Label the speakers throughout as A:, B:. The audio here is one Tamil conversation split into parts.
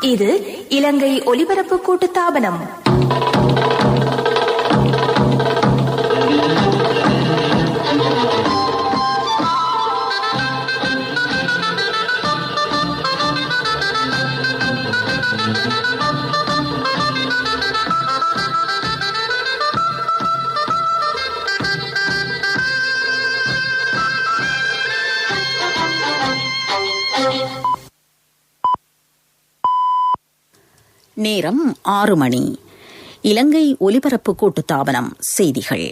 A: இது இலங்கை ஒலிபரப்பு கூட்டுத்தாபனம்.
B: நேரம் 6 மணி. இலங்கை ஒலிபரப்பு கூட்டுத்தாபனம் செய்திகள்.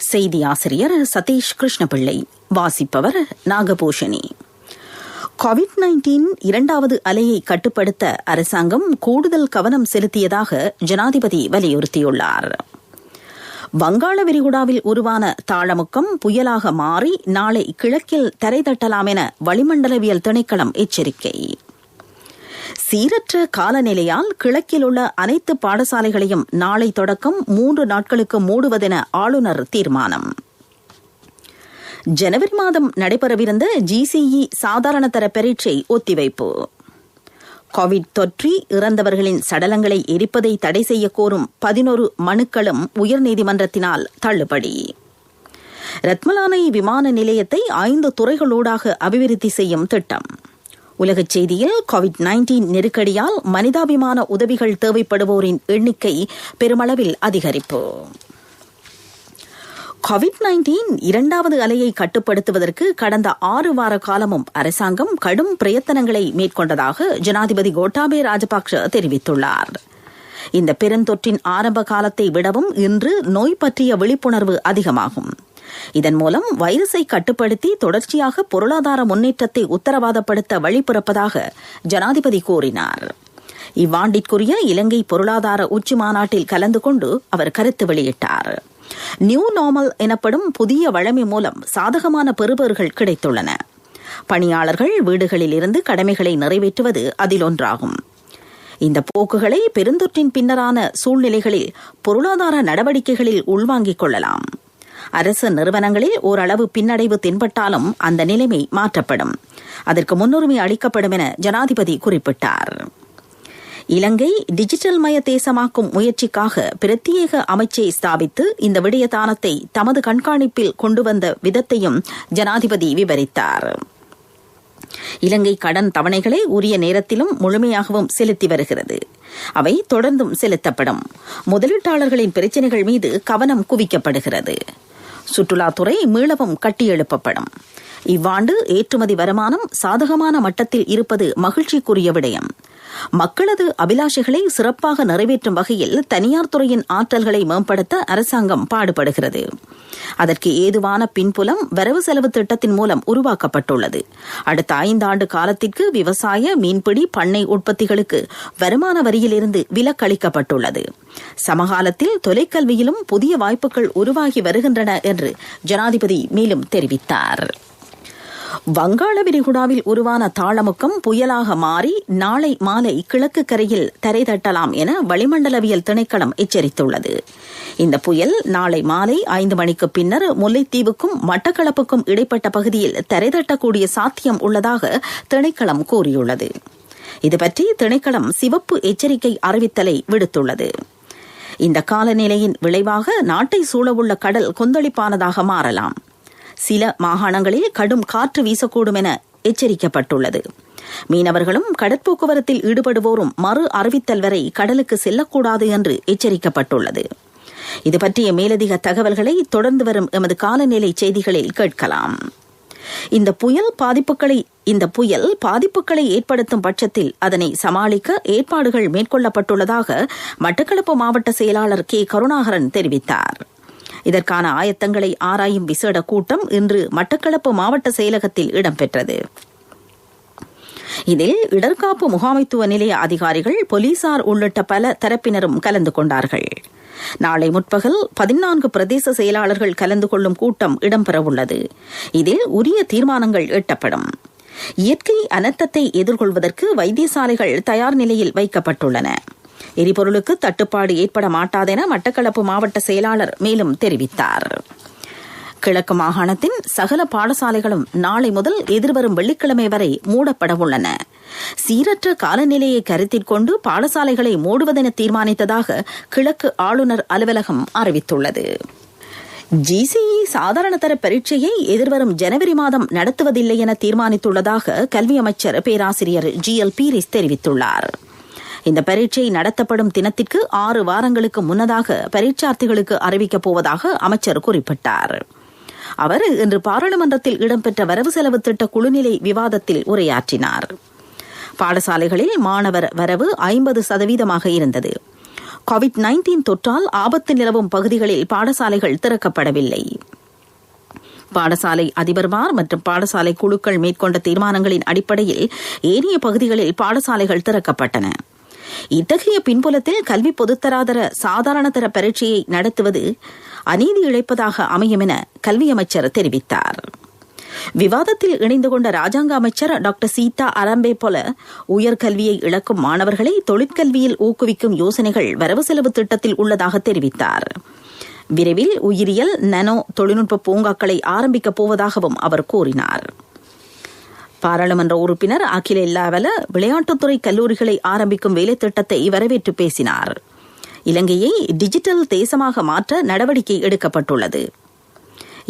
B: செய்தி ஆசிரியர் சதீஷ் கிருஷ்ணபிள்ளை. வாசிப்பவர் நாகபூஷணி. கோவிட்-19 இரண்டாவது அலையை கட்டுப்படுத்த அரசாங்கம் கூடுதல் கவனம் செலுத்தியதாக ஜனாதிபதி வலியுறுத்தியுள்ளார். வங்காள விரிகுடாவில் உருவான தாளமுக்கம் புயலாக மாறி நாளை கிழக்கில் தரைதட்டலாம் என வளிமண்டலவியல் திணைக்களம் எச்சரிக்கை. சீரற்ற காலநிலையால் கிழக்கில் உள்ள அனைத்து பாடசாலைகளையும் நாளை தொடக்கம் 3 நாட்களுக்கு மூடுவதென ஆளுநர் தீர்மானம். ஜனவரி மாதம் நடைபெறவிருந்த GCE சாதாரண தர பரீட்சை ஒத்திவைப்பு. கோவிட் தொற்றி இறந்தவர்களின் சடலங்களை எரிப்பதை தடை செய்ய கோரும் 11 மனுக்களும் உயர்நீதிமன்றத்தினால் தள்ளுபடி. ரத்மலானை விமான நிலையத்தை 5 துறைகளூடாக அபிவிருத்தி செய்யும் திட்டம். உலகச் செய்தியில் கோவிட்-19 நெருக்கடியால் மனிதாபிமான உதவிகள் தேவைப்படுவோரின் எண்ணிக்கை பெருமளவில் அதிகரிப்பு. கோவிட்-19 இரண்டாவது அலையை கட்டுப்படுத்துவதற்கு கடந்த 6 வார காலமும் அரசாங்கம் கடும் பிரயத்தனங்களை மேற்கொண்டதாக ஜனாதிபதி கோட்டாபய ராஜபக்ஷ தெரிவித்துள்ளார். இந்த பெருந்தொற்றின் ஆரம்ப காலத்தை விடவும் இன்று நோய் பற்றிய விழிப்புணர்வு அதிகமாகும். இதன் மூலம் வைரஸை கட்டுப்படுத்தி தொடர்ச்சியாக பொருளாதார முன்னேற்றத்தை உத்தரவாதப்படுத்த வழிபிறப்பதாக ஜனாதிபதி கூறினார். இவ்வாண்டிற்குரிய இலங்கை பொருளாதார உச்சி மாநாட்டில் கலந்து கொண்டு அவர் கருத்து வெளியிட்டார். நியூ நார்மல் எனப்படும் புதிய வழமை மூலம் சாதகமான பெறுபேறுகள் கிடைத்துள்ளன. பணியாளர்கள் வீடுகளில் இருந்து கடமைகளை நிறைவேற்றுவது அதில் ஒன்றாகும். இந்த போக்குகளை பெருந்தொற்றின் பின்னரான சூழ்நிலைகளில் பொருளாதார நடவடிக்கைகளில் உள்வாங்கிக் கொள்ளலாம். அரசு நிறுவனங்களில் ஓரளவு பின்னடைவு தென்பட்டாலும் அந்த நிலைமை மாற்றப்படும். அதற்கு முன்னுரிமை அளிக்கப்படும் என ஜனாதிபதி குறிப்பிட்டார். இலங்கை டிஜிட்டல் மய தேசமாக்கும் முயற்சிக்காக பிரத்யேக அமைச்சை ஸ்தாபித்து இந்த விடயதானத்தை தமது கண்காணிப்பில் கொண்டு வந்த விதத்தையும் ஜனாதிபதி விவரித்தார். இலங்கை கடன் தவணைகளை உரிய நேரத்திலும் முழுமையாகவும் செலுத்தி வருகிறது. அவை தொடர்ந்தும் செலுத்தப்படும். முதலீட்டாளர்களின் பிரச்சினைகள் மீது கவனம் குவிக்கப்படுகிறது. சுற்றுலாத்துறை மீளவும் கட்டியெழுப்பப்படும். இவ்வாண்டு ஏற்றுமதி வருமானம் சாதகமான மட்டத்தில் இருப்பது மகிழ்ச்சிக்குரிய விடயம். மக்களது அபிலாஷைகளை சிறப்பாக நிறைவேற்றும் வகையில் தனியார் துறையின் ஆற்றல்களை மேம்படுத்த அரசாங்கம் பாடுபடுகிறது. அதற்கு ஏதுவான பின்புலம் வரவு செலவு திட்டத்தின் மூலம் உருவாக்கப்பட்டுள்ளது. அடுத்த 5 ஆண்டு காலத்திற்கு விவசாய, மீன்பிடி, பண்ணை உற்பத்திகளுக்கு வருமான வரியிலிருந்து விலக்களிக்கப்பட்டுள்ளது. சமகாலத்தில் தொலைக்கல்வியிலும் புதிய வாய்ப்புகள் உருவாகி வருகின்றன என்று ஜனாதிபதி மேலும் தெரிவித்தார். வங்காள விரிகுடாவில் உருவான தாளமுக்கம் புயலாக மாறி நாளை மாலை கிழக்கு கரையில் தரைதட்டலாம் என வளிமண்டலவியல் திணைக்களம் எச்சரித்துள்ளது. இந்த புயல் நாளை மாலை 5 மணிக்கு பின்னர் முல்லைத்தீவுக்கும் மட்டக்களப்புக்கும் இடைப்பட்ட பகுதியில் தரைதட்டக்கூடிய சாத்தியம் உள்ளதாக திணைக்களம் கூறியுள்ளது. இதுபற்றி திணைக்களம் சிவப்பு எச்சரிக்கை அறிவித்தலை விடுத்துள்ளது. இந்த காலநிலையின் விளைவாக நாட்டை சூழவுள்ள கடல் கொந்தளிப்பானதாக மாறலாம். சில மாகாணங்களில் கடும் காற்று வீசக்கூடும் என எச்சரிக்கப்பட்டுள்ளது. மீனவர்களும் கடற்போக்குவரத்தில் ஈடுபடுவோரும் மறு அறிவித்தல் வரை கடலுக்கு செல்லக்கூடாது என்று எச்சரிக்கப்பட்டுள்ளது. இதுபற்றிய மேலதிக தகவல்களை தொடர்ந்து வரும் எமது காலநிலை செய்திகளில் கேட்கலாம். இந்த புயல் பாதிப்புகளை ஏற்படுத்தும் பட்சத்தில் அதனை சமாளிக்க ஏற்பாடுகள் மேற்கொள்ளப்பட்டுள்ளதாக மட்டக்களப்பு மாவட்ட செயலாளர் கே. கருணாகரன் தெரிவித்தார். இதற்கான ஆயத்தங்களை ஆராயும் விசேட கூட்டம் இன்று மட்டக்களப்பு மாவட்ட செயலகத்தில் இடம்பெற்றது. இதில் இடர்காப்பு முகாமைத்துவ நிலைய அதிகாரிகள், போலீசார் உள்ளிட்ட பல தரப்பினரும் கலந்து கொண்டார்கள். நாளை முற்பகல் 14 பிரதேச செயலாளர்கள் கலந்து கொள்ளும் கூட்டம் இடம்பெறவுள்ளது. இதில் உரிய தீர்மானங்கள் எட்டப்படும். இயற்கை அனர்த்தத்தை எதிர்கொள்வதற்கு வைத்தியசாலைகள் தயார் நிலையில் வைக்கப்பட்டுள்ளன. எரிபொருளுக்கு தட்டுப்பாடு ஏற்பட மாட்டாதென மட்டக்களப்பு மாவட்ட செயலாளர் மேலும் தெரிவித்தார். கிழக்கு மாகாணத்தின் சகல பாடசாலைகளும் நாளை முதல் எதிர்வரும் வெள்ளிக்கிழமை வரை மூடப்பட உள்ளன. சீரற்ற காலநிலையை கருத்தில் கொண்டு பாடசாலைகளை மூடுவதென தீர்மானித்ததாக கிழக்கு ஆளுநர் அலுவலகம் அறிவித்துள்ளது. GCE சாதாரண தர பரீட்சையை எதிர்வரும் ஜனவரி மாதம் நடத்துவதில்லை என தீர்மானித்துள்ளதாக கல்வி அமைச்சர் பேராசிரியர் GL பீரிஸ் தெரிவித்துள்ளார். இந்த பரீட்சை நடத்தப்படும் தினத்திற்கு 6 வாரங்களுக்கு முன்னதாக பரீட்சார்த்திகளுக்கு அறிவிக்கப் போவதாக அமைச்சர் குறிப்பிட்டார். அவர் இன்று பாராளுமன்றத்தில் இடம்பெற்ற வரவு செலவு திட்ட குழுநிலை விவாதத்தில் உரையாற்றினார். பாடசாலைகளில் மாணவர் வரவு 50% இருந்தது. COVID-19 தொற்றால் ஆபத்து நிலவும் பகுதிகளில் பாடசாலைகள் திறக்கப்படவில்லை. பாடசாலை அதிபர்மார் மற்றும் பாடசாலை குழுக்கள் மேற்கொண்ட தீர்மானங்களின் அடிப்படையில் ஏனைய பகுதிகளில் பாடசாலைகள் திறக்கப்பட்டன. இத்தகைய பின்புலத்தில் கல்வி பொதுத்தராதர சாதாரண தர பரீட்சையை நடத்துவது அநீதி இழைப்பதாக அமையும் என கல்வி அமைச்சர் தெரிவித்தார். விவாதத்தில் இணைந்து கொண்ட ராஜாங்க அமைச்சர் டாக்டர் சீதா அரம்பே போல உயர்கல்வியை இழக்கும் மாணவர்களை தொழிற்கல்வியில் ஊக்குவிக்கும் யோசனைகள் வரவு செலவு திட்டத்தில் உள்ளதாக தெரிவித்தார். விரைவில் உயிரியல் நானோ தொழில்நுட்ப பூங்காக்களை ஆரம்பிக்கப் போவதாகவும் அவர் கூறினார். பாராளுமன்ற உறுப்பினர் அகில இல்லாவல விளையாட்டுத்துறை கல்லூரிகளை ஆரம்பிக்கும் வேலை திட்டத்தை வரவேற்று பேசினார். இலங்கையை டிஜிட்டல் தேசமாக மாற்ற நடவடிக்கை எடுக்கப்பட்டுள்ளது.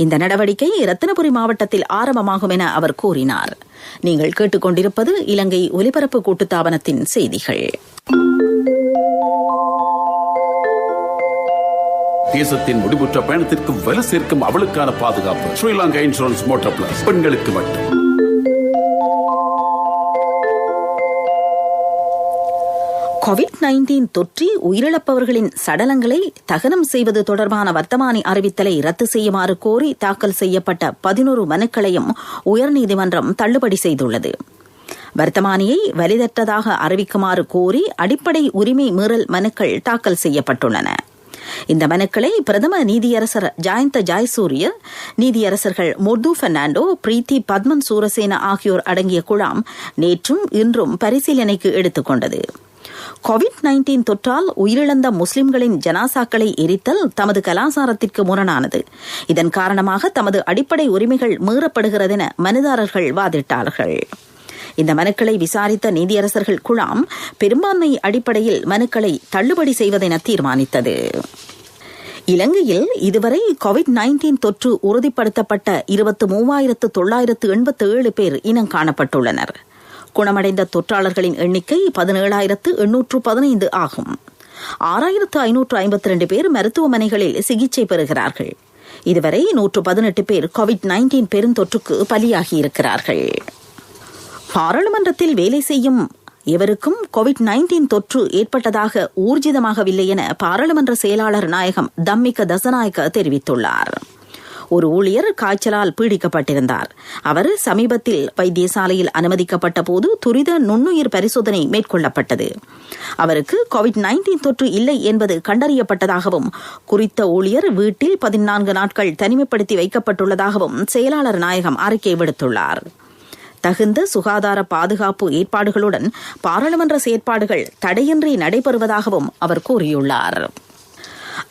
B: இந்த நடவடிக்கை ரத்தினபுரி மாவட்டத்தில் ஆரம்பமாகும் என அவர் கூறினார். நீங்கள் கேட்டுக்கொண்டிருப்பது இலங்கை ஒலிபரப்பு கூட்டுத்தாபனத்தின் செய்திகள்.
C: தேசத்தின் முடிவுற்ற பயணத்திற்கு வலு சேர்க்கும் அவளுக்கான பாதுகாப்பு ஸ்ரீலங்கா இன்சூரன்ஸ் மோட்டார் பிளஸ் பெண்களுக்கு மட்டும்.
B: COVID-19 தொற்றி உயிரிழப்பவர்களின் சடலங்களை தகனம் செய்வது தொடர்பான வர்த்தமானி அறிவித்தலை ரத்து செய்யுமாறு கோரி தாக்கல் செய்யப்பட்ட 11 மனுக்களையும் உயர்நீதிமன்றம் தள்ளுபடி செய்துள்ளது. வர்த்தமானியை வலிதற்றதாக அறிவிக்குமாறு கோரி அடிப்படை உரிமை மீறல் மனுக்கள் தாக்கல் செய்யப்பட்டுள்ளன. இந்த மனுக்களை பிரதம நீதியரசர் ஜயந்த ஜாய்சூரிய, நீதியரசர்கள் முர்து பெர்னாண்டோ, பிரீத்தி பத்மன் சூரசேன ஆகியோர் அடங்கிய குழாம் நேற்றும் இன்றும் பரிசீலனைக்கு எடுத்துக் கொண்டது. COVID-19 தொற்றால் உயிரிழந்த முஸ்லிம்களின் ஜனாசாக்களை எரித்தல் தமது கலாச்சாரத்திற்கு முரணானது. இதன் காரணமாக தமது அடிப்படை உரிமைகள் மீறப்படுகிறதென மனுதாரர்கள் வாதிட்டார்கள். இந்த மனுக்களை விசாரித்த நீதியரசர்கள் குழாம் பெரும்பான்மை அடிப்படையில் மனுக்களை தள்ளுபடி செய்வதென தீர்மானித்தது. இலங்கையில் இதுவரை COVID-19 தொற்று உறுதிப்படுத்தப்பட்ட 23,987 பேர் இனம் காணப்பட்டுள்ளனர். குணமடைந்த தொற்றாளர்களின் எண்ணிக்கை 17,815 ஆகும். 6,552 பேர் மருத்துவமனைகளில் சிகிச்சை பெறுகிறார்கள். இதுவரை 118 பேர் COVID-19 பெருந்தொற்றுக்கு பலியாகியிருக்கிறார்கள். பாராளுமன்றத்தில் வேலை செய்யும் எவருக்கும் COVID-19 தொற்று ஏற்பட்டதாக ஊர்ஜிதமாகவில்லை என பாராளுமன்ற செயலாளர் நாயகம் தம்மிக தசநாயக்க தெரிவித்துள்ளார். ஒரு ஊழியர் காய்ச்சலால் பீடிக்கப்பட்டிருந்தார். அவர் சமீபத்தில் வைத்தியசாலையில் அனுமதிக்கப்பட்ட போது துரித நுண்ணுயிர் பரிசோதனை மேற்கொள்ளப்பட்டது. அவருக்கு COVID-19 தொற்று இல்லை என்பது கண்டறியப்பட்டதாகவும் குறித்த ஊழியர் வீட்டில் 14 நாட்கள் தனிமைப்படுத்தி வைக்கப்பட்டுள்ளதாகவும் செயலாளர் நாயகம் அறிக்கை விடுத்துள்ளார். தகுந்த சுகாதார பாதுகாப்பு ஏற்பாடுகளுடன் பாராளுமன்ற செயற்பாடுகள் தடையின்றி நடைபெறுவதாகவும் அவர் கூறியுள்ளார்.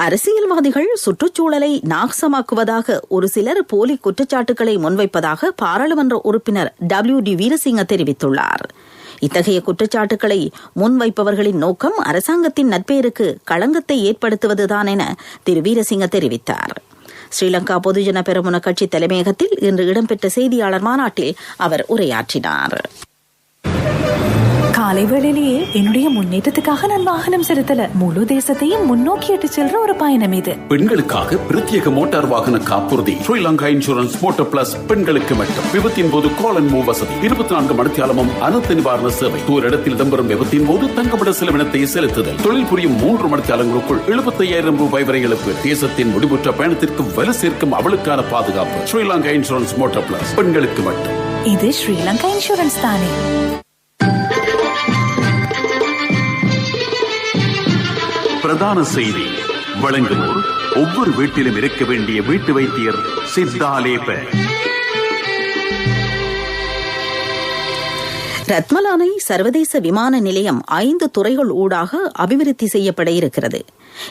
B: அரசியல்வாதிகள் சுற்றுச்சூழலை நாசமாக்குவதாக ஒரு சிலர் போலி குற்றச்சாட்டுகளை முன்வைப்பதாக பாராளுமன்ற உறுப்பினர் WD வீரசிங்க தெரிவித்துள்ளார். இத்தகைய குற்றச்சாட்டுகளை முன்வைப்பவர்களின் நோக்கம் அரசாங்கத்தின் நற்பெயருக்கு களங்கத்தை ஏற்படுத்துவதுதான் என திரு வீரசிங்க தெரிவித்தார். ஸ்ரீலங்கா பொதுஜன பெரமுன கட்சி தலைமையகத்தில் இன்று இடம்பெற்ற செய்தியாளர் மாநாட்டில் அவர் உரையாற்றினார்.
D: காலை வேளையிலேயே என்னுடைய முன்னேற்றத்துக்காக நான் வாகனம் செலுத்தல, முழு தேசத்தையும் முன்னோக்கிட்டு செல்ற ஒரு பயணம் இது.
C: பெண்களுக்காக பிரத்யேக மோட்டார் வாகன காப்புறுதி ஸ்ரீலங்கா இன்சூரன்ஸ் மோட்டார் பிளஸ் பெண்களுக்கு மட்டும். விபத்தின் போது கால் அண்ட் மூவ் வசதி, 24 மணித்தியாலமும் அனர்த்த நிவாரண சேவை, ஒரு இடத்தில் இடம்பெறும் விபத்தின் போது தங்கப்பட செலவினத்தை செலுத்துதல், தொழில் புரியும் 3 மணித்தியாலங்களுக்குள் 75,000 ரூபாய் வரை இழப்பு. தேசத்தின் முடிவுற்ற பயணத்திற்கு வலு சேர்க்கும் அவளுக்கான பாதுகாப்பு ஸ்ரீலங்கா இன்சூரன்ஸ் மோட்டார் பிளஸ் பெண்களுக்கு மட்டும்.
D: இது ஸ்ரீலங்கா இன்சூரன்ஸ் தானே.
C: பிரதான செய்தி வழங்குவோர் ஒவ்வொரு வீட்டிலும் இருக்க வேண்டிய வீட்டு வைத்தியர் சித்தாலேப.
B: ரத்மலானை சர்வதேச விமான நிலையம் 5 துறைகள் ஊடாக அபிவிருத்தி செய்யப்பட இருக்கிறது.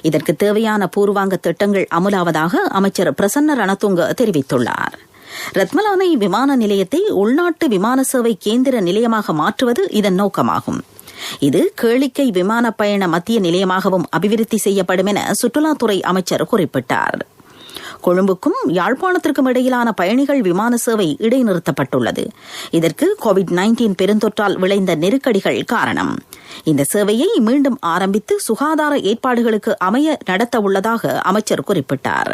B: இதற்கு தேவையான பூர்வாங்க திட்டங்கள் அமுலாவதாக அமைச்சர் பிரசன்ன ரணதுங்க தெரிவித்துள்ளார். ரத்மலானை விமான நிலையத்தை உள்நாட்டு விமான சேவை கேந்திர நிலையமாக மாற்றுவது இதன் நோக்கமாகும். இது கேளிக்கை விமான பயண மத்திய நிலையமாகவும் அபிவிருத்தி செய்யப்படும் என சுற்றுலாத்துறை அமைச்சர் குறிப்பிட்டார். கொழும்புக்கும் யாழ்ப்பாணத்திற்கும் இடையிலான பயணிகள் விமான சேவை இடைநிறுத்தப்பட்டுள்ளது. இதற்கு கோவிட்-19 பெருந்தொற்றால் விளைந்த நெருக்கடிகள் காரணம். இந்த சேவையை மீண்டும் ஆரம்பித்து சுகாதார ஏற்பாடுகளுக்கு அமைய நடத்த உள்ளதாக அமைச்சர் குறிப்பிட்டார்.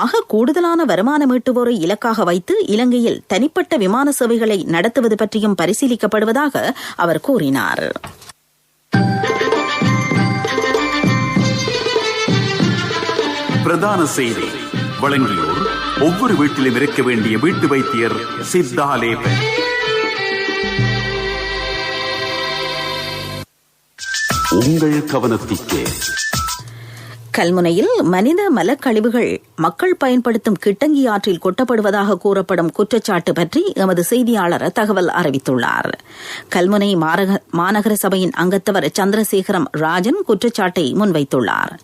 B: ஆக கூடுதலான வருமானம் ஈட்டுவோரை இலக்காக வைத்து இலங்கையில் தனிப்பட்ட விமான சேவைகளை நடத்துவது பற்றியும் பரிசீலிக்கப்படுவதாக அவர் கூறினார்.
C: பிரதான செய்தி வழங்கியோர் ஒவ்வொரு வீட்டிலும் இருக்க வேண்டிய வீட்டு வைத்தியர் சித்தாலேபன். உங்கள் கவனத்திற்கு
B: கல்முனையில் மனித மலக்கழிவுகள் மக்கள் பயன்படுத்தும் கிட்டங்கி ஆற்றில் கொட்டப்படுவதாக கூறப்படும் குற்றச்சாட்டு பற்றி எமது செய்தியாளர் தகவல் அறிவித்துள்ளார். கல்முனை மாநகர சபையின் அங்கத்தவர் சந்திரசேகரம் ராஜன் குற்றச்சாட்டை முன்வைத்துள்ளார்.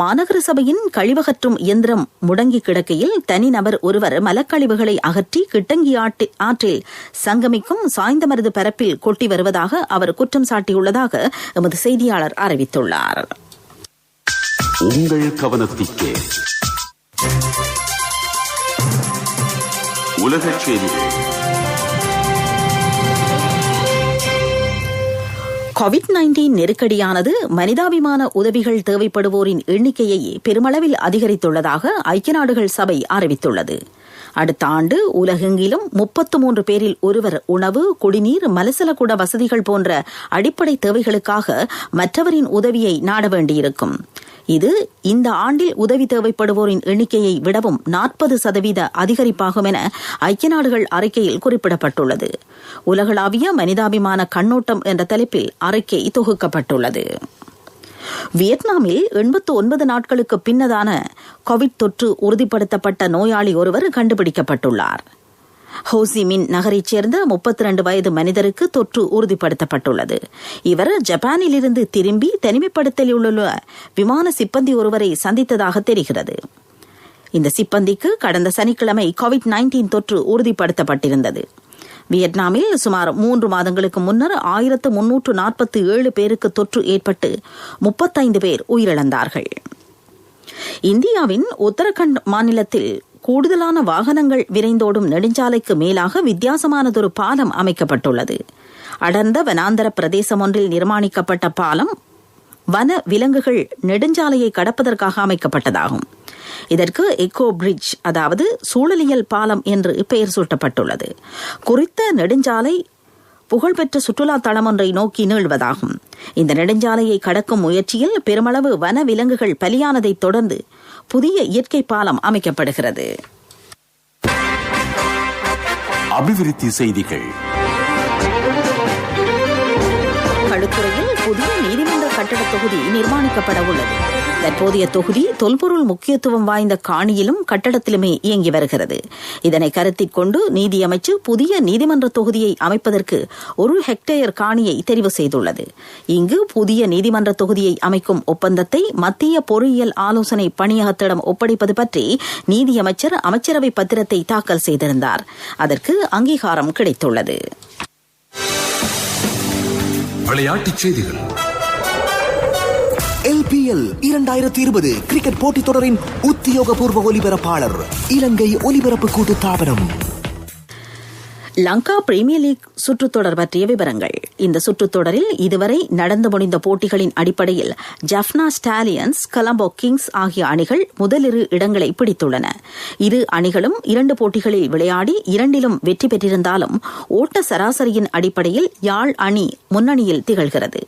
B: மாநகர சபையின் கழிவகற்றும் இயந்திரம் முடங்கி கிடக்கையில் தனிநபர் ஒருவர் மலக்கழிவுகளை அகற்றி கிட்டங்கி ஆற்றில் சங்கமிக்கும் சாய்ந்தமருது பரப்பில் கொட்டி வருவதாக அவர் குற்றம் சாட்டியுள்ளதாக எமது செய்தியாளர் அறிவித்துள்ளார்.
C: உங்கள் கவனத்திற்கு உலகச் செய்திகள்.
B: கோவிட்-19 நெருக்கடியானது மனிதாபிமான உதவிகள் தேவைப்படுவோரின் எண்ணிக்கையை பெருமளவில் அதிகரித்துள்ளதாக ஐக்கிய நாடுகள் சபை அறிவித்துள்ளது. அடுத்த ஆண்டு உலகெங்கிலும் 33 பேரில் ஒருவர் உணவு, குடிநீர், மலசலகுட வசதிகள் போன்ற அடிப்படை தேவைகளுக்காக மற்றவரின் உதவியை நாட வேண்டியிருக்கும். இது இந்த ஆண்டில் உதவி தேவைப்படுவோரின் எண்ணிக்கையை விடவும் 40% அதிகரிப்பாகும் என ஐக்கிய நாடுகள் அறிக்கையில் குறிப்பிடப்பட்டுள்ளது. உலகளாவிய மனிதாபிமான கண்ணோட்டம் என்ற தலைப்பில் அறிக்கை தொகுக்கப்பட்டுள்ளது. வியட்நாமில் 89 நாட்களுக்கு பின்னதான கோவிட் தொற்று உறுதிப்படுத்தப்பட்ட நோயாளி ஒருவர் கண்டுபிடிக்கப்பட்டுள்ளார். ஹோசிமின் நகரைச் சேர்ந்த 32 வயது மனிதருக்கு தொற்று உறுதிப்படுத்தப்பட்டுள்ளது. இவர் ஜப்பானிலிருந்து திரும்பி தனிமைப்படுத்தலில் உள்ள விமான சிப்பந்தி ஒருவரை சந்தித்ததாக தெரிகிறது. இந்த சிப்பந்திக்கு கடந்த சனிக்கிழமை கோவிட்-19 தொற்று உறுதிப்படுத்தப்பட்டிருந்தது. வியட்நாமில் சுமார் 3 மாதங்களுக்கு முன்னர் 1347 பேருக்கு தொற்று ஏற்பட்டு 35 பேர் உயிரிழந்தார்கள். இந்தியாவின் உத்தரகண்ட் மாநிலத்தில் கூடுதலான வாகனங்கள் விரைந்தோடும் நெடுஞ்சாலைக்கு மேலாக வித்தியாசமானதொரு பாலம் அமைக்கப்பட்டுள்ளது. அடர்ந்த வனாந்தர பிரதேசம் ஒன்றில் நிர்மாணிக்கப்பட்ட பாலம் வன விலங்குகள் நெடுஞ்சாலையை கடப்பதற்காக அமைக்கப்பட்டதாகும். இதற்கு எக்கோ பிரிட்ஜ், அதாவது சூழலியல் பாலம் என்று பெயர் சூட்டப்பட்டுள்ளது. குறித்த நெடுஞ்சாலை புகழ்பெற்ற சுற்றுலா தளம் ஒன்றை நோக்கி நீள்வதாகும். இந்த நெடுஞ்சாலையை கடக்கும் முயற்சியில் பெருமளவு வன விலங்குகள் பலியானதைத் தொடர்ந்து புதிய இயற்கை பாலம் அமைக்கப்படுகிறது.
C: அபிவிருத்தி செய்திகள்.
B: களுத்துறையில் புதிய நீதிமன்ற கட்டட தொகுதி நிர்மாணிக்கப்பட உள்ளது. தற்போதைய தொகுதி தொல்பொருள் முக்கியத்துவம் வாய்ந்த காணியிலும் கட்டடத்திலுமே இயங்கி வருகிறது. இதனை கருத்தில் கொண்டு நீதியமைச்சு புதிய நீதிமன்ற தொகுதியை அமைப்பதற்கு 1 ஹெக்டேயர் காணியை தெரிவு செய்துள்ளது. இங்கு புதிய நீதிமன்ற தொகுதியை அமைக்கும் ஒப்பந்தத்தை மத்திய பொறியியல் ஆலோசனை பணியகத்திடம் ஒப்படைப்பது பற்றி நீதியமைச்சர் அமைச்சரவை பத்திரத்தை தாக்கல் செய்திருந்தார். அதற்கு அங்கீகாரம் கிடைத்துள்ளது.
E: விளையாட்டுச் செய்திகள்.
F: LPL 2020 கிரிக்கெட் போட்டித் தொடரின் உத்தியோகபூர்வ ஒலிபரப்பாளர் இலங்கை ஒலிபரப்பு கூட்டுத்தாபனம்.
B: லங்கா பிரீமியர் லீக் சுற்றுத்தொடர் பற்றிய விவரங்கள். இந்த சுற்றுத்தொடரில் இதுவரை நடந்து முடிந்த போட்டிகளின் அடிப்படையில் ஜஃப்னா ஸ்டாலியன்ஸ், கொலம்போ கிங்ஸ் ஆகிய அணிகள் முதலிரு இடங்களை பிடித்துள்ளன. இரு அணிகளும் 2 போட்டிகளில் விளையாடி 2லும் வெற்றி பெற்றிருந்தாலும் ஓட்ட சராசரியின் அடிப்படையில் யாழ் அணி முன்னணியில் திகழ்கிறது.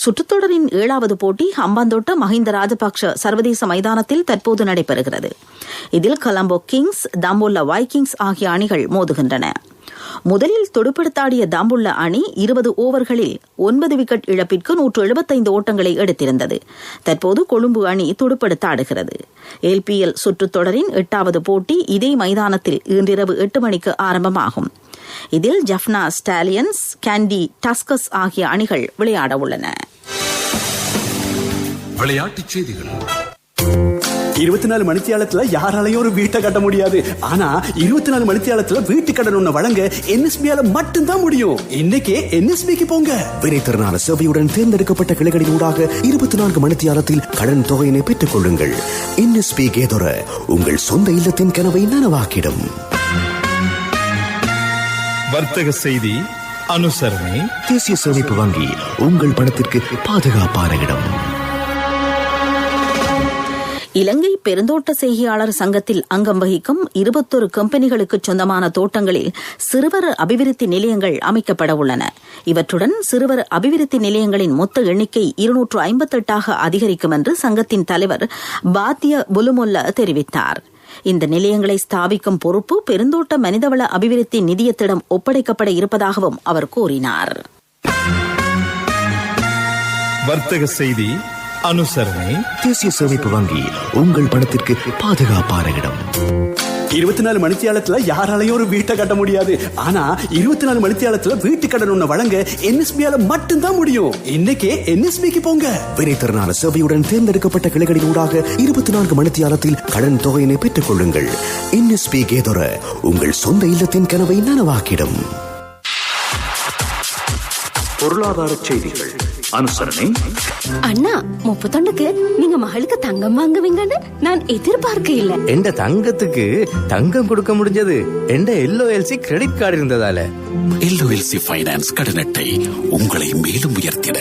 B: சுற்றுத்தொடரின் 7வது போட்டி ஹம்பாந்தோட்ட மஹிந்த ராஜபக்ஷ சர்வதேச மைதானத்தில் தற்போது நடைபெறுகிறது. இதில் கொலம்போ கிங்ஸ், தாம்புல்லா வைக்கிங்ஸ் ஆகிய அணிகள் மோதுகின்றன. முதலில் துடுப்படுத்தாடிய தாம்புல்லா அணி 20 ஓவர்களில் 9 விக்கெட் இழப்பிற்கு 175 ஓட்டங்களை எடுத்திருந்தது. தற்போது கொழும்பு அணி துடுப்படுத்தாடுகிறது. LPL சுற்றுத்தொடரின் 8வது போட்டி இதே மைதானத்தில் இன்றிரவு 8 மணிக்கு ஆரம்பமாகும். இதில் ஜஃப்னா ஸ்டாலியன்ஸ், கேண்டி டஸ்கஸ் ஆகிய அணிகள் விளையாட உள்ளன.
E: விளையாட்டுச் செய்திகள்.
G: 24 மணித்தியாலத்துல யாராலையும் ஒரு வீட்டை கட்ட முடியாது. ஆனா 24 மணித்தியாலத்துல வீட்டு கடன் ஒண்ணு வழங்க NSBயால மட்டும்தான் முடியும். இன்னைக்கே NSBக்கு போங்க.
F: வினைத்திறனான சேவையுடன் தேர்ந்தெடுக்கப்பட்ட கிளைகளின் ஊடாக 24 மணித்தியாலத்தில் கடன் தொகையினை பெற்றுக் கொள்ளுங்கள். NSB கேதொர உங்கள் சொந்த இல்லத்தின் கனவை நனவாக்கிடும்.
H: வர்த்தக செய்தி அனுசரணை.
F: தேசிய சேமிப்பு வங்கி உங்கள் பணத்திற்கு பாதுகாப்பான இடம்.
B: இலங்கை பெருந்தோட்ட செய்கையாளர் சங்கத்தில் அங்கம் வகிக்கும் 21 கம்பெனிகளுக்கு சொந்தமான தோட்டங்களில் சிறுவர் அபிவிருத்தி நிலையங்கள் அமைக்கப்பட உள்ளன. இவற்றுடன் சிறுவர் அபிவிருத்தி நிலையங்களின் மொத்த எண்ணிக்கை 258 அதிகரிக்கும் என்று சங்கத்தின் தலைவர் பாத்திய புலுமொல்ல தெரிவித்தார். இந்த நிலையங்களை ஸ்தாபிக்கும் பொறுப்பு பெருந்தோட்ட மனிதவள அபிவிருத்தி நிதியத்திடம் ஒப்படைக்கப்பட இருப்பதாகவும் அவர் கூறினார்.
H: வர்த்தக செய்தி அனுசரணை.
F: தேசிய சேமிப்பு வங்கி உங்கள் பணத்திற்கு பாதுகாப்பான இடம்.
G: 24 மணித்தியாலத்துல யாராலையும் ஒரு வீட்டை கட்ட முடியாது. ஆனா 24 மணித்தியாலத்துல வீட்டு கடன் ஒண்ணு வழங்க NSBயால மட்டும்தான் முடியும். இன்னைக்கே NSBக்கு போங்க.
F: வினைத்திறனான சேவையுடன் தேர்ந்தெடுக்கப்பட்ட கிளைகளின் ஊடாக 24 மணித்தியாலத்தில் கடன் தொகையினை பெற்றுக் கொள்ளுங்கள். NSB கேதொர உங்கள் சொந்த இல்லத்தின் கனவை நனவாக்கிடும்.
I: பொருளாதார செய்திகள் அனுசரணை.
J: அண்ணா 31க்கு நீங்க மகளுக்கு தங்கம் வாங்குவீங்கன்னு நான் எதிர்பார்க்க இல்ல.
K: எந்த தங்கத்துக்கு தங்கம் கொடுக்க முடிஞ்சது எந்த LOLC கிரெடிட் கார்டு இருந்ததால.
C: LOLC ஃபைனான்ஸ் கடன் அட்டை உங்களை மேலும் உயர்த்திட.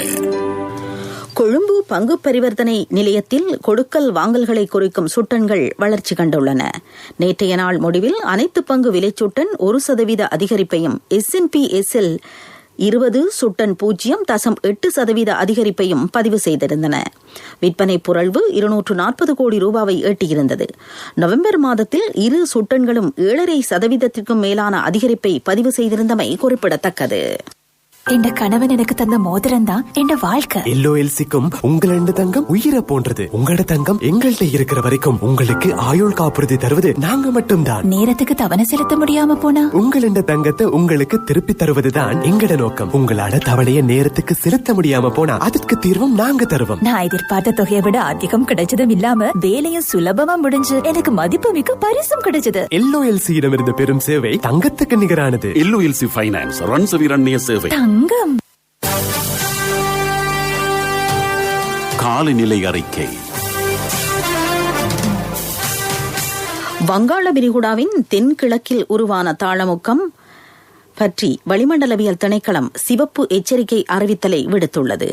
B: கொழும்பு பங்கு பரிவர்த்தனை நிலையத்தில் கொடுக்கல் வாங்கல்களை குறிக்கும் சுட்டன்கள் வளர்ச்சி கண்டுள்ளன. நேற்றைய நாள் முடிவில் அனைத்து பங்கு விலைச்சுட்டன் 1% அதிகரிப்பையும் S&P/SL 20.08% அதிகரிப்பையும் பதிவு செய்திருந்தன. விற்பனை புரள்வு 240 கோடி ரூபாவை எட்டியிருந்தது. நவம்பர் மாதத்தில் இரு சுட்டன்களும் 7.5% மேலான அதிகரிப்பை பதிவு செய்திருந்தமை குறிப்பிடத்தக்கது.
D: என் கணவன் எனக்கு தந்த மோதிரம் தான் என் வாழ்க்கை.
L: LOLCக்கும் உங்களோட தங்கம் உயிரை போன்றது. உங்களோட தங்கம் எங்கள்கிட்ட இருக்கிற வரைக்கும் உங்களுக்கு ஆயுள் காப்புறுதி தருவது நாங்க மட்டும்தான்.
D: நேரத்துக்கு தவணை செலுத்த முடியாம போனா
L: உங்களோட தங்கத்தை உங்களுக்கு திருப்பி தருவதுதான் எங்கட நோக்கம். உங்களால தவணைய நேரத்துக்கு செலுத்த முடியாம போனா அதற்கு தீர்வும் நாங்க தருவோம்.
D: நான் எதிர்பார்த்த தொகையை விட அதிகம் கிடைச்சதும் இல்லாம வேலையும் சுலபமா முடிஞ்சு எனக்கு மதிப்புமிக்க பரிசும் கிடைச்சது.
L: LOLCயிடமிருந்து பெறும் சேவை தங்கத்துக்கு நிகரானது.
C: LOLC ஃபைனான்ஸ் ரன்சவிரண்ய சேவை. காலநிலை அறிக்கை.
B: வங்காள விரிகுடாவின் தென்கிழக்கில் உருவான தாளமுக்கம் பற்றி வளிமண்டலவியல் திணைக்களம் சிவப்பு எச்சரிக்கை அறிவித்தலை விடுத்துள்ளது.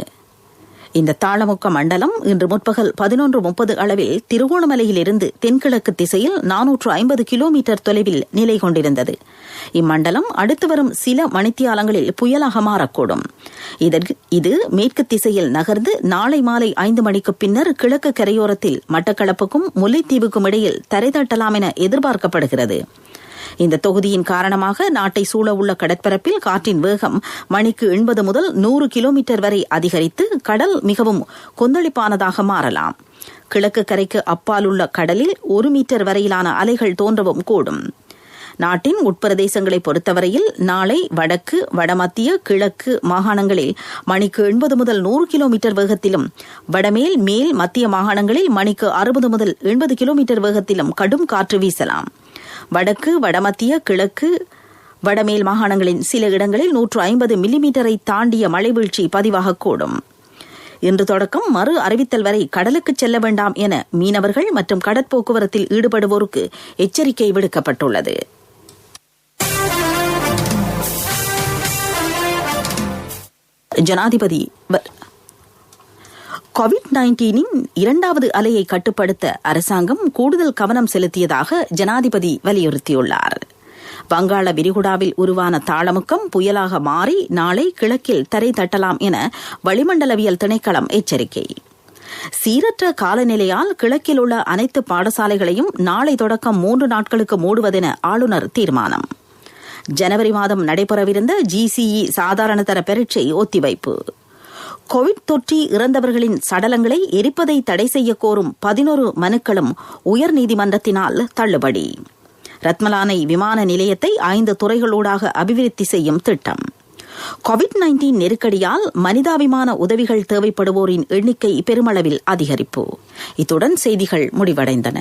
B: இந்த தாளமுக்க மண்டலம் இன்று முற்பகல் 11:30 அளவில் திருகோணமலையிலிருந்து தென்கிழக்கு திசையில் 450 கிலோமீட்டர் தொலைவில் நிலை கொண்டிருந்தது. இம்மண்டலம் அடுத்து வரும் சில மணித்தியாலங்களில் புயலாக மாறக்கூடும். இது மேற்கு திசையில் நகர்ந்து நாளை மாலை 5 மணிக்கு பின்னர் கிழக்கு கரையோரத்தில் மட்டக்களப்புக்கும் முல்லைத்தீவுக்கும் இடையில் தரை தட்டலாம் என எதிர்பார்க்கப்படுகிறது. இந்த தொகுதியின் காரணமாக நாட்டை சூழவுள்ள கடற்பரப்பில் காற்றின் வேகம் மணிக்கு 80 முதல் 100 கிலோமீட்டர் வரை அதிகரித்து கடல் மிகவும் கொந்தளிப்பானதாக மாறலாம். கிழக்கு கரைக்கு அப்பால் உள்ள கடலில் 1 மீட்டர் வரையிலான அலைகள் தோன்றவும் கூடும். நாட்டின் உட்பிரதேசங்களை பொறுத்தவரையில் நாளை வடக்கு, வடமத்திய, கிழக்கு மாகாணங்களில் மணிக்கு 80 முதல் 100 கிலோமீட்டர் வேகத்திலும், வடமேல், மேல், மத்திய மாகாணங்களில் மணிக்கு 60 முதல் 80 கிலோமீட்டர் வேகத்திலும் கடும் காற்று வீசலாம். வடக்கு, வடமத்திய, கிழக்கு, வடமேல் மாகாணங்களின் சில இடங்களில் 150 மில்லிமீட்டரை தாண்டிய மழை வீழ்ச்சி பதிவாகக்கூடும். இன்று தொடக்கம் மறு அறிவித்தல் வரை கடலுக்கு செல்ல வேண்டாம் என மீனவர்கள் மற்றும் கடற்போக்குவரத்தில் ஈடுபடுவோருக்கு எச்சரிக்கை விடுக்கப்பட்டுள்ளது. ஜனாதிபதி கோவிட்-19 இரண்டாவது அலையை கட்டுப்படுத்த அரசாங்கம் கூடுதல் கவனம் செலுத்தியதாக ஜனாதிபதி வலியுறுத்தியுள்ளார். வங்காள விரிகுடாவில் உருவான தாளமுக்கம் புயலாக மாறி நாளை கிழக்கில் தரை தட்டலாம் என வளிமண்டலவியல் திணைக்களம் எச்சரிக்கை. சீரற்ற காலநிலையால் கிழக்கில் உள்ள அனைத்து பாடசாலைகளையும் நாளை தொடக்கம் 3 நாட்களுக்கு மூடுவதென ஆளுநர் தீர்மானம். ஜனவரி மாதம் நடைபெறவிருந்த GCE சாதாரண தர பரீட்சை ஒத்திவைப்பு. கோவிட் தொற்றி இறந்தவர்களின் சடலங்களை எரிப்பதை தடை செய்ய கோரும் 11 மனுக்களும் உயர்நீதிமன்றத்தினால் தள்ளுபடி. ரத்மலானை விமான நிலையத்தை 5 துறைகளூடாக அபிவிருத்தி செய்யும் திட்டம். COVID-19 நெருக்கடியால் மனிதாபிமான உதவிகள் தேவைப்படுவோரின் எண்ணிக்கை பெருமளவில் அதிகரிப்பு. இத்துடன் செய்திகள் முடிவடைந்தன.